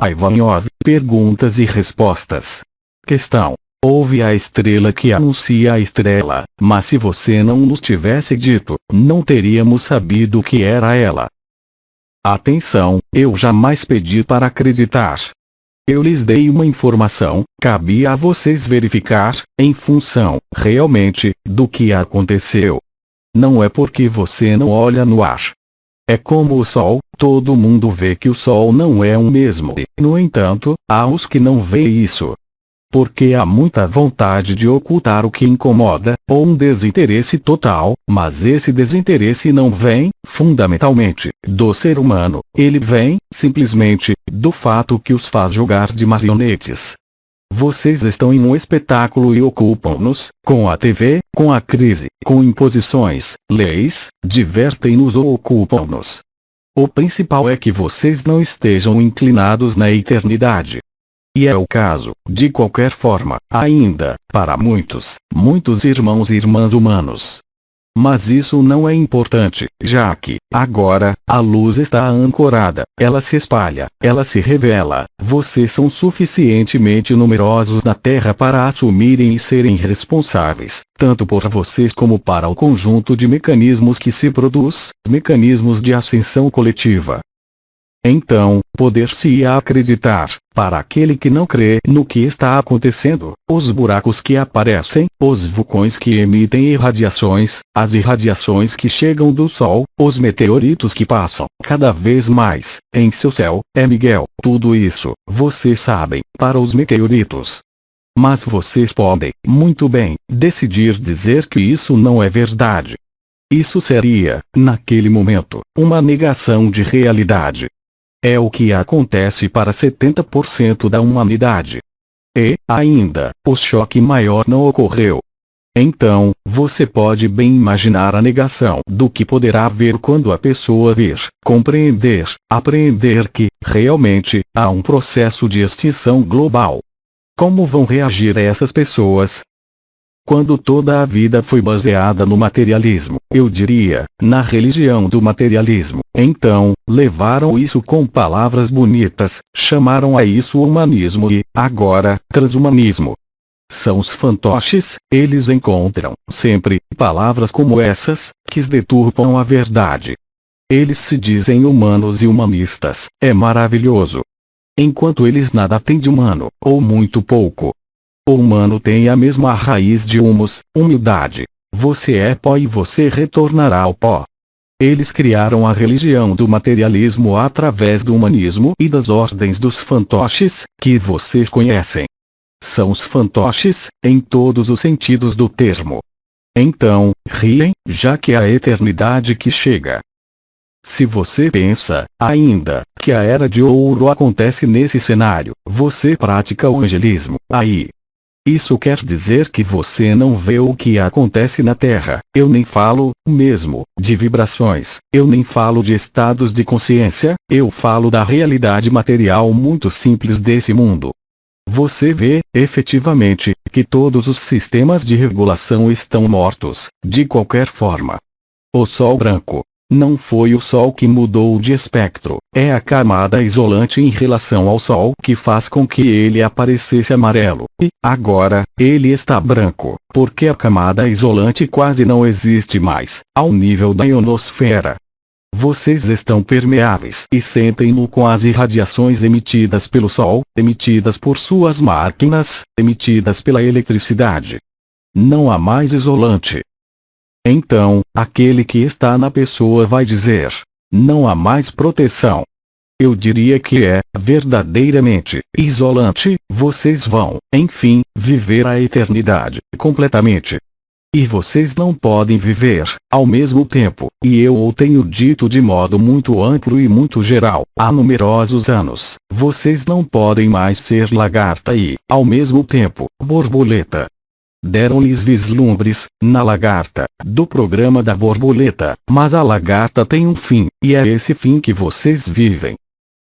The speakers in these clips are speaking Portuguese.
Ivanov, perguntas e respostas. Questão. Houve a estrela que anuncia a estrela, mas se você não nos tivesse dito, não teríamos sabido que era ela. Atenção, eu jamais pedi para acreditar. Eu lhes dei uma informação, cabia a vocês verificar, em função, realmente, do que aconteceu. Não é porque você não olha no ar. É como o Sol, todo mundo vê que o Sol não é o mesmo e, no entanto, há os que não veem isso. Porque há muita vontade de ocultar o que incomoda, ou um desinteresse total, mas esse desinteresse não vem, fundamentalmente, do ser humano, ele vem, simplesmente, do fato que os faz jogar de marionetes. Vocês estão em um espetáculo e ocupam-nos, com a TV, com a crise, com imposições, leis, divertem-nos ou ocupam-nos. O principal é que vocês não estejam inclinados na eternidade. E é o caso, de qualquer forma, ainda, para muitos irmãos e irmãs humanos. Mas isso não é importante, já que, agora, a luz está ancorada, ela se espalha, ela se revela, vocês são suficientemente numerosos na Terra para assumirem e serem responsáveis, tanto por vocês como para o conjunto de mecanismos que se produz, mecanismos de ascensão coletiva. Então, poder-se-ia acreditar, para aquele que não crê no que está acontecendo, os buracos que aparecem, os vulcões que emitem irradiações, as irradiações que chegam do Sol, os meteoritos que passam, cada vez mais, em seu céu, Miguel, tudo isso, vocês sabem, para os meteoritos. Mas vocês podem, muito bem, decidir dizer que isso não é verdade. Isso seria, naquele momento, uma negação de realidade. É o que acontece para 70% da humanidade. E, ainda, o choque maior não ocorreu. Então, você pode bem imaginar a negação do que poderá haver quando a pessoa vir, compreender, apreender que, realmente, há um processo de extinção global. Como vão reagir essas pessoas? Quando toda a vida foi baseada no materialismo, eu diria, na religião do materialismo, então, levaram isso com palavras bonitas, chamaram a isso humanismo e, agora, transhumanismo. São os fantoches, eles encontram, sempre, palavras como essas, que deturpam a verdade. Eles se dizem humanos e humanistas, é maravilhoso. Enquanto eles nada têm de humano, ou muito pouco. O humano tem a mesma raiz de humus, humildade. Você é pó e você retornará ao pó. Eles criaram a religião do materialismo através do humanismo e das ordens dos fantoches, que vocês conhecem. São os fantoches, em todos os sentidos do termo. Então, riem, já que é a eternidade que chega. Se você pensa, ainda, que a Era de Ouro acontece nesse cenário, você pratica o angelismo, aí. Isso quer dizer que você não vê o que acontece na Terra. Eu nem falo, mesmo, de vibrações, eu nem falo de estados de consciência, eu falo da realidade material muito simples desse mundo. Você vê, efetivamente, que todos os sistemas de regulação estão mortos, de qualquer forma. O Sol branco. Não foi o Sol que mudou de espectro, é a camada isolante em relação ao Sol que faz com que ele aparecesse amarelo, e, agora, ele está branco, porque a camada isolante quase não existe mais, ao nível da ionosfera. Vocês estão permeáveis e sentem-no com as irradiações emitidas pelo Sol, emitidas por suas máquinas, emitidas pela eletricidade. Não há mais isolante. Então, aquele que está na pessoa vai dizer: não há mais proteção. Eu diria que é, verdadeiramente, isolante, vocês vão, enfim, viver a eternidade, completamente. E vocês não podem viver, ao mesmo tempo, e eu o tenho dito de modo muito amplo e muito geral, há numerosos anos, vocês não podem mais ser lagarta e, ao mesmo tempo, borboleta. Deram-lhes vislumbres, na lagarta, do programa da borboleta, mas a lagarta tem um fim, e é esse fim que vocês vivem.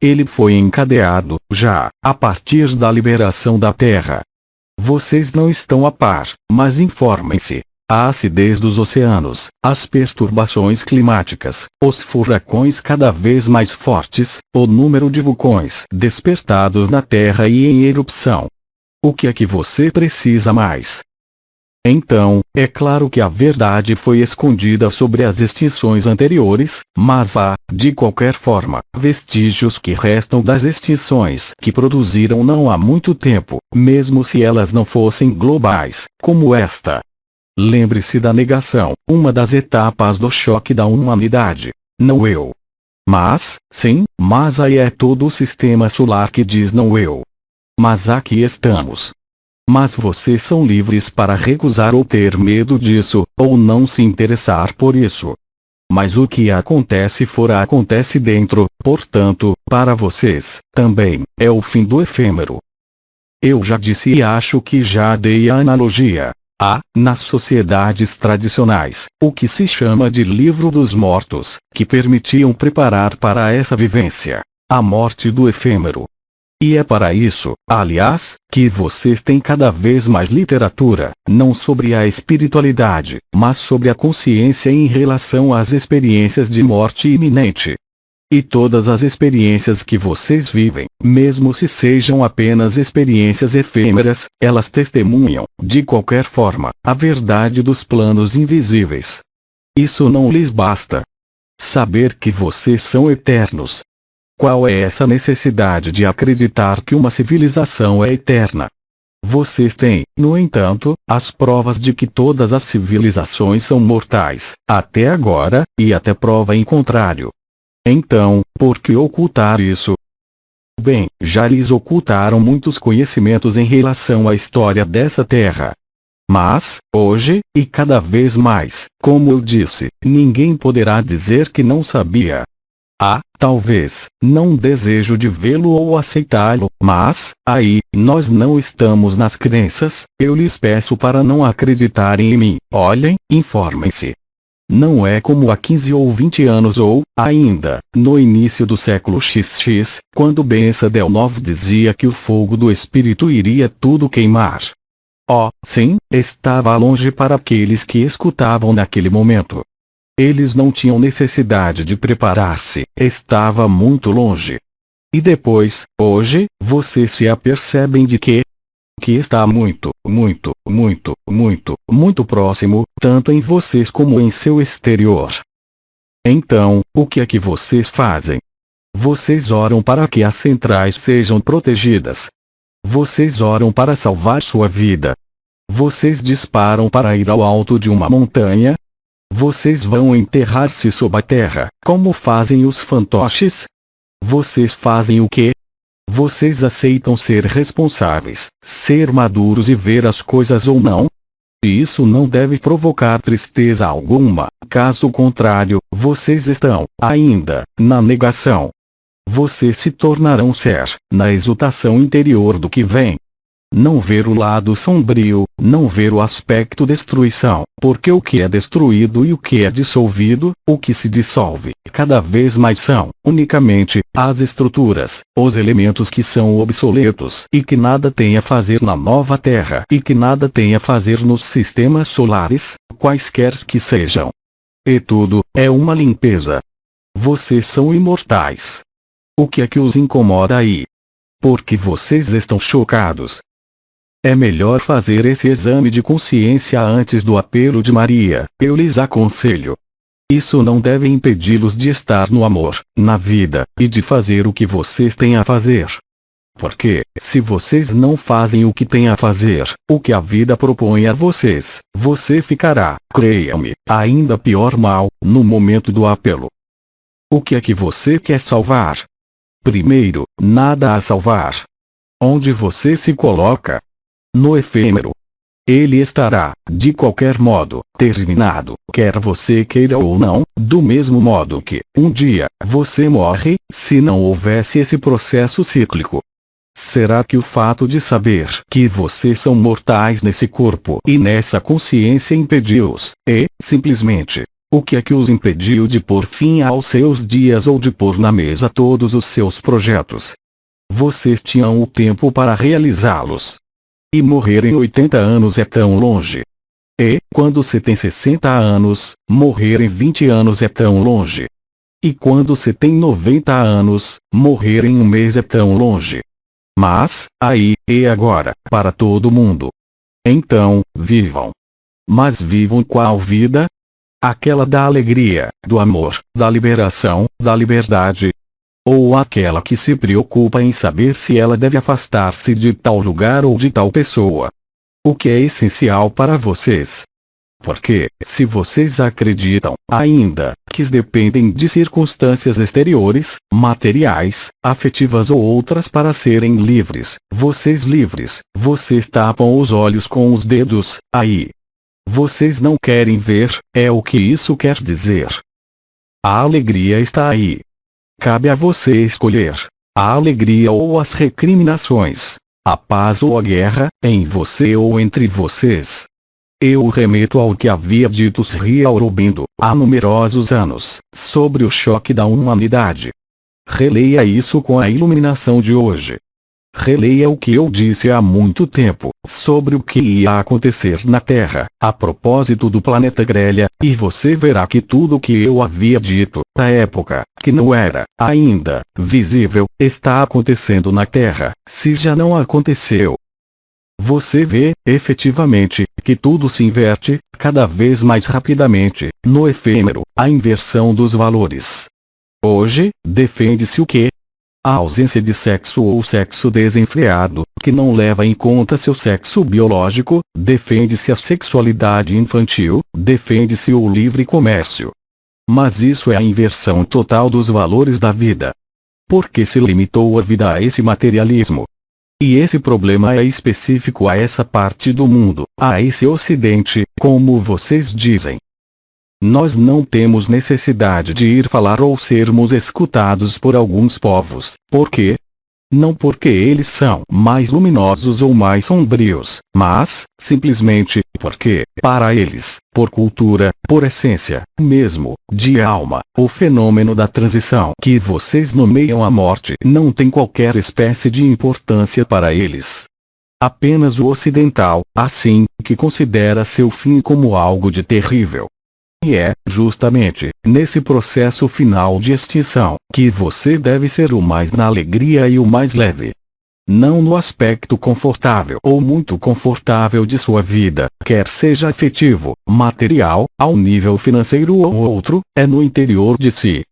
Ele foi encadeado, já, a partir da liberação da Terra. Vocês não estão a par, mas informem-se. A acidez dos oceanos, as perturbações climáticas, os furacões cada vez mais fortes, o número de vulcões despertados na Terra e em erupção. O que é que você precisa mais? Então, é claro que a verdade foi escondida sobre as extinções anteriores, mas há, de qualquer forma, vestígios que restam das extinções que produziram não há muito tempo, mesmo se elas não fossem globais, como esta. Lembre-se da negação, uma das etapas do choque da humanidade. Não eu. Mas aí é todo o sistema solar que diz não eu. Mas aqui estamos. Mas vocês são livres para recusar ou ter medo disso, ou não se interessar por isso. Mas o que acontece fora acontece dentro, portanto, para vocês, também, é o fim do efêmero. Eu já disse e acho que já dei a analogia. Há, nas sociedades tradicionais, o que se chama de livro dos mortos, que permitiam preparar para essa vivência, a morte do efêmero. E é para isso, aliás, que vocês têm cada vez mais literatura, não sobre a espiritualidade, mas sobre a consciência em relação às experiências de morte iminente. E todas as experiências que vocês vivem, mesmo se sejam apenas experiências efêmeras, elas testemunham, de qualquer forma, a verdade dos planos invisíveis. Isso não lhes basta. Saber que vocês são eternos. Qual é essa necessidade de acreditar que uma civilização é eterna? Vocês têm, no entanto, as provas de que todas as civilizações são mortais, até agora, e até prova em contrário. Então, por que ocultar isso? Bem, já lhes ocultaram muitos conhecimentos em relação à história dessa terra. Mas, hoje, e cada vez mais, como eu disse, ninguém poderá dizer que não sabia. Talvez, não desejo de vê-lo ou aceitá-lo, mas, aí, nós não estamos nas crenças, eu lhes peço para não acreditarem em mim, olhem, informem-se. Não é como há 15 ou 20 anos ou, ainda, no início do século XX, quando Bença del Novo dizia que o fogo do espírito iria tudo queimar. Sim, estava longe para aqueles que escutavam naquele momento. Eles não tinham necessidade de preparar-se, estava muito longe. E depois, hoje, vocês se apercebem de que está muito próximo, tanto em vocês como em seu exterior. Então, o que é que vocês fazem? Vocês oram para que as centrais sejam protegidas. Vocês oram para salvar sua vida. Vocês disparam para ir ao alto de uma montanha. Vocês vão enterrar-se sob a terra, como fazem os fantoches? Vocês fazem o quê? Vocês aceitam ser responsáveis, ser maduros e ver as coisas ou não? E isso não deve provocar tristeza alguma, caso contrário, vocês estão, ainda, na negação. Vocês se tornarão ser, na exultação interior do que vem. Não ver o lado sombrio, não ver o aspecto destruição, porque o que é destruído e o que é dissolvido, o que se dissolve, cada vez mais são, unicamente, as estruturas, os elementos que são obsoletos e que nada têm a fazer na nova Terra e que nada têm a fazer nos sistemas solares, quaisquer que sejam. E tudo, é uma limpeza. Vocês são imortais. O que é que os incomoda aí? Porque vocês estão chocados. É melhor fazer esse exame de consciência antes do apelo de Maria, eu lhes aconselho. Isso não deve impedi-los de estar no amor, na vida, e de fazer o que vocês têm a fazer. Porque, se vocês não fazem o que têm a fazer, o que a vida propõe a vocês, você ficará, creia-me, ainda pior mal, no momento do apelo. O que é que você quer salvar? Primeiro, nada a salvar. Onde você se coloca? No efêmero. Ele estará, de qualquer modo, terminado, quer você queira ou não, do mesmo modo que, um dia, você morre, se não houvesse esse processo cíclico. Será que o fato de saber que vocês são mortais nesse corpo e nessa consciência impediu-os, simplesmente, o que é que os impediu de pôr fim aos seus dias ou de pôr na mesa todos os seus projetos? Vocês tinham o tempo para realizá-los. E morrer em 80 anos é tão longe. E, quando se tem 60 anos, morrer em 20 anos é tão longe. E quando se tem 90 anos, morrer em um mês é tão longe. Mas, aí, e agora, para todo mundo. Então, vivam. Mas vivam qual vida? Aquela da alegria, do amor, da liberação, da liberdade? Ou aquela que se preocupa em saber se ela deve afastar-se de tal lugar ou de tal pessoa? O que é essencial para vocês? Porque, se vocês acreditam, ainda, que dependem de circunstâncias exteriores, materiais, afetivas ou outras para serem livres, vocês tapam os olhos com os dedos, aí. Vocês não querem ver, é o que isso quer dizer. A alegria está aí. Cabe a você escolher. A alegria ou as recriminações. A paz ou a guerra, em você ou entre vocês. Eu remeto ao que havia dito Sri Aurobindo, há numerosos anos, sobre o choque da humanidade. Releia isso com a iluminação de hoje. Releia o que eu disse há muito tempo, sobre o que ia acontecer na Terra, a propósito do planeta Grelha, e você verá que tudo o que eu havia dito, na época, que não era, ainda, visível, está acontecendo na Terra, se já não aconteceu. Você vê, efetivamente, que tudo se inverte, cada vez mais rapidamente, no efêmero, a inversão dos valores. Hoje, defende-se o quê? A ausência de sexo ou sexo desenfreado, que não leva em conta seu sexo biológico, defende-se a sexualidade infantil, defende-se o livre comércio. Mas isso é a inversão total dos valores da vida. Por que se limitou a vida a esse materialismo? E esse problema é específico a essa parte do mundo, a esse ocidente, como vocês dizem. Nós não temos necessidade de ir falar ou sermos escutados por alguns povos. Por quê? Não porque eles são mais luminosos ou mais sombrios, mas, simplesmente, porque, para eles, por cultura, por essência, mesmo, de alma, o fenômeno da transição que vocês nomeiam a morte não tem qualquer espécie de importância para eles. Apenas o ocidental, assim, que considera seu fim como algo de terrível. E é, justamente, nesse processo final de extinção, que você deve ser o mais na alegria e o mais leve. Não no aspecto confortável ou muito confortável de sua vida, quer seja afetivo, material, ao nível financeiro ou outro, é no interior de si.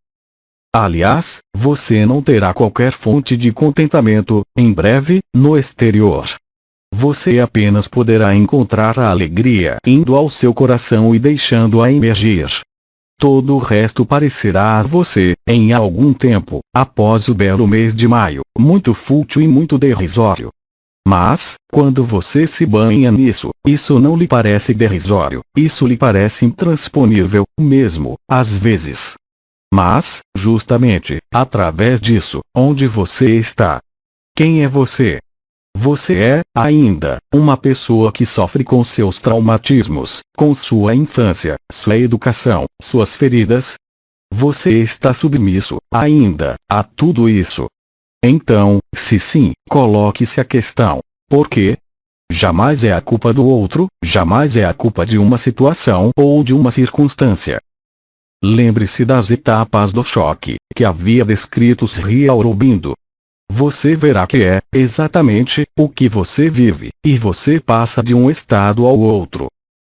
Aliás, você não terá qualquer fonte de contentamento, em breve, no exterior. Você apenas poderá encontrar a alegria indo ao seu coração e deixando-a emergir. Todo o resto parecerá a você, em algum tempo, após o belo mês de maio, muito fútil e muito derrisório. Mas, quando você se banha nisso, isso não lhe parece derrisório, isso lhe parece intransponível, mesmo, às vezes. Mas, justamente, através disso, onde você está? Quem é você? Você é, ainda, uma pessoa que sofre com seus traumatismos, com sua infância, sua educação, suas feridas? Você está submisso, ainda, a tudo isso? Então, se sim, coloque-se a questão: por quê? Jamais é a culpa do outro, jamais é a culpa de uma situação ou de uma circunstância. Lembre-se das etapas do choque, que havia descrito Sri Aurobindo. Você verá que é, exatamente, o que você vive, e você passa de um estado ao outro.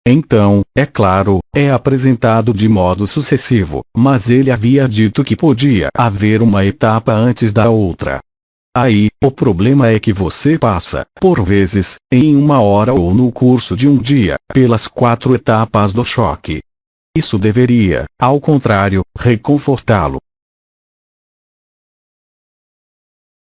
Então, é claro, é apresentado de modo sucessivo, mas ele havia dito que podia haver uma etapa antes da outra. Aí, o problema é que você passa, por vezes, em uma hora ou no curso de um dia, pelas 4 etapas do choque. Isso deveria, ao contrário, reconfortá-lo.